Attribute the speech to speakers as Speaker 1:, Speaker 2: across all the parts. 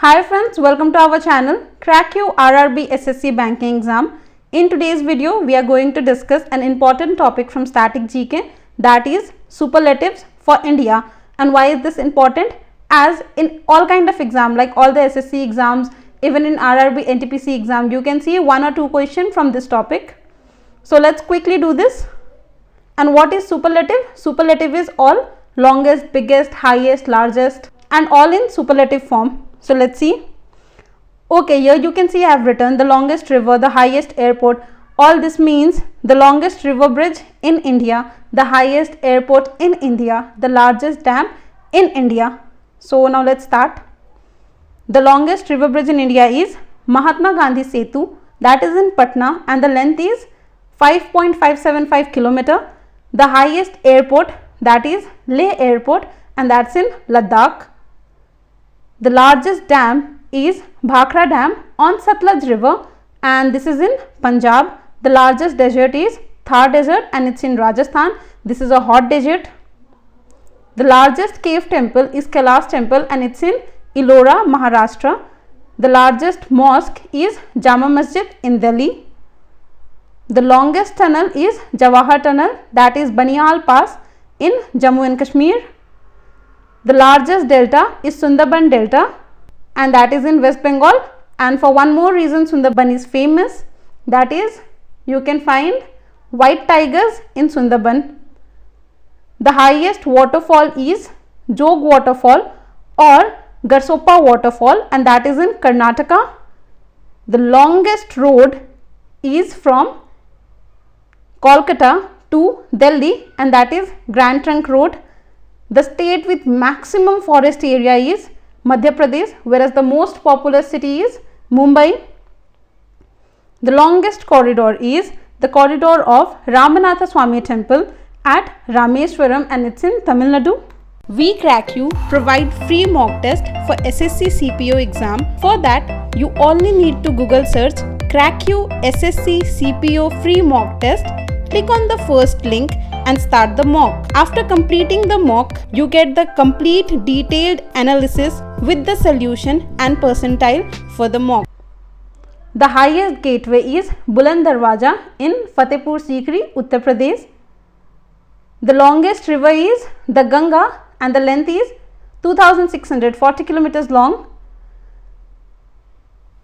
Speaker 1: Hi friends, welcome to our channel Crack You RRB SSC Banking Exam. In today's video, we are going to discuss an important topic from Static GK, that is superlatives for India. And why is this important? As in all kind of exam, like all the SSC exams, even in RRB NTPC exam, you can see one or two questions from this topic. So let's quickly do this. And what is superlative? Superlative is all longest, biggest, highest, largest, and all in superlative form. So let's see. Okay, here you can see I have written the longest river, the highest airport. All this means the longest river bridge in India, the highest airport in India, the largest dam in India. So now let's start. The longest river bridge in India is Mahatma Gandhi Setu, that is in Patna, and the length is 5.575 kilometer. The highest airport, that is Leh Airport, and that's in Ladakh. The largest dam is Bhakra Dam on Satluj River, and this is in Punjab. The largest desert is Thar Desert, and it's in Rajasthan. This is a hot desert. The largest cave temple is Kailash Temple, and it's in Ellora, Maharashtra. The largest mosque is Jama Masjid in Delhi. The longest tunnel is Jawahar Tunnel, that is Baniyal Pass in Jammu and Kashmir. The largest delta is Sundarban Delta, and that is in West Bengal. And for one more reason Sundarban is famous, that is you can find white tigers in Sundarban. The highest waterfall is Jog Waterfall or Garsopa Waterfall, and that is in Karnataka. The longest road is from Kolkata to Delhi, and that is Grand Trunk Road. The state with maximum forest area is Madhya Pradesh, whereas the most populous city is Mumbai. The longest corridor is the corridor of Ramanatha Swami Temple at Rameswaram, and it's in Tamil Nadu. We Crack You provide free mock test for SSC CPO exam. For that, you only need to Google search Crack You SSC CPO free mock test. Click on the first link and start the mock. After completing the mock, you get the complete detailed analysis with the solution and percentile for the mock. The highest gateway is Buland Darwaja in Fatehpur Sikri, Uttar Pradesh. The longest river is the Ganga, and the length is 2640 kilometers long.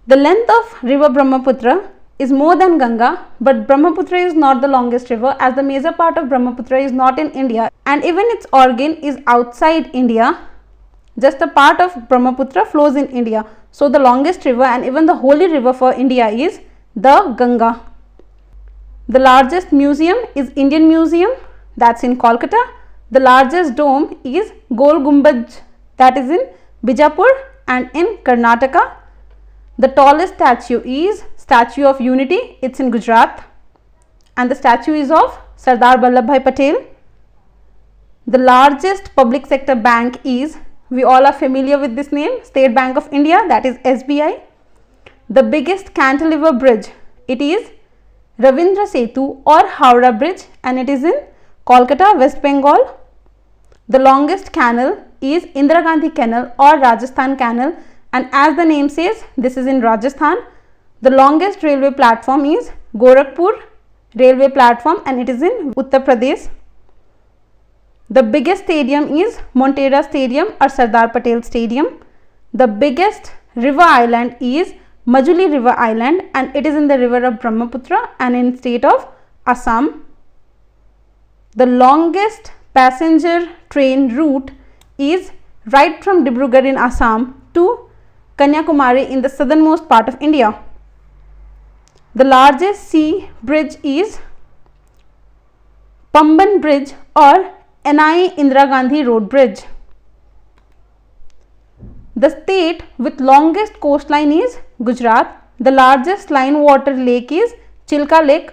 Speaker 1: The length of river Brahmaputra is more than Ganga, but Brahmaputra is not the longest river, as the major part of Brahmaputra is not in India, and even its origin is outside India. Just a part of Brahmaputra flows in India. So the longest river and even the holy river for India is the Ganga. The largest museum is Indian Museum, that's in Kolkata. The largest dome is Gol Gumbaj, that is in Bijapur and in Karnataka. The tallest statue is Statue of Unity, it's in Gujarat, and the statue is of Sardar Vallabhbhai Patel. The largest public sector bank is, we all are familiar with this name, State Bank of India, that is SBI. The biggest cantilever bridge, it is Ravindra Setu or Howrah Bridge, and it is in Kolkata, West Bengal. The longest canal is Indira Gandhi Canal or Rajasthan Canal, and as the name says, this is in Rajasthan. The longest railway platform is Gorakhpur railway platform, and it is in Uttar Pradesh. The biggest stadium is Montera Stadium or Sardar Patel Stadium. The biggest river island is Majuli River Island, and it is in the river of Brahmaputra and in state of Assam. The longest passenger train route is right from Dibrugarh in Assam to Kanyakumari in the southernmost part of India. The largest sea bridge is Pamban Bridge or NI Indira Gandhi Road Bridge. The state with longest coastline is Gujarat. The largest line water lake is Chilka Lake.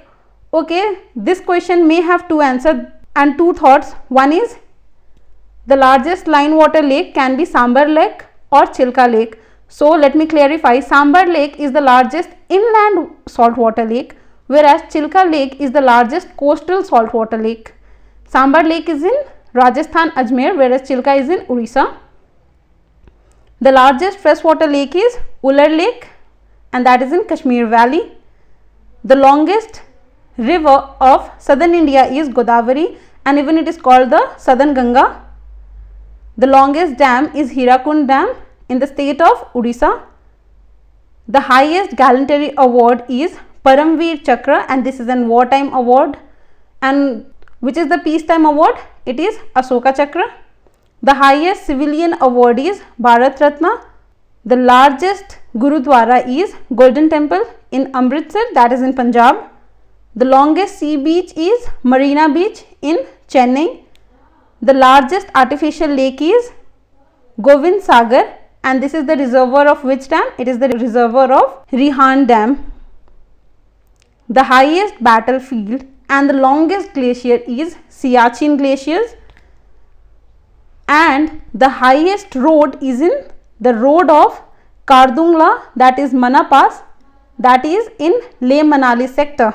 Speaker 1: Okay, this question may have two answers and two thoughts. One is the largest line water lake can be Sambar Lake or Chilka Lake. So let me clarify, Sambar Lake is the largest inland saltwater lake, whereas Chilka Lake is the largest coastal saltwater lake. Sambar Lake is in Rajasthan, Ajmer, whereas Chilka is in Orissa. The largest freshwater lake is Uller Lake and that is in Kashmir Valley. The longest river of southern India is Godavari and even it is called the Southern Ganga. The longest dam is Hirakund Dam in the state of Odisha. The highest gallantry award is Paramveer Chakra and this is an wartime award. And which is the peacetime award? It is Ashoka Chakra. The highest civilian award is Bharat Ratna. The largest Gurudwara is Golden Temple in Amritsar, that is in Punjab. The longest sea beach is Marina Beach in Chennai. The largest artificial lake is Govind Sagar and this is the reservoir of which dam? It is the reservoir of Rihan Dam. The highest battlefield and the longest glacier is Siachen Glaciers and the highest road is in the road of Kardungla, that is Manna Pass, that is in Leh Manali sector.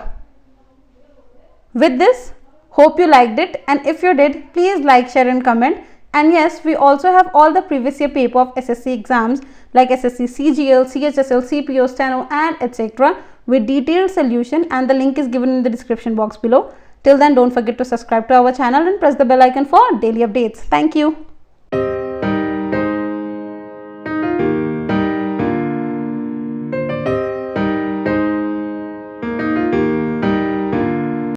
Speaker 1: With this, hope you liked it and if you did, please like, share and comment. And yes, we also have all the previous year paper of SSC exams like SSC CGL, CHSL, CPO, Steno and etc. with detailed solution and the link is given in the description box below. Till then, don't forget to subscribe to our channel and press the bell icon for daily updates. Thank you.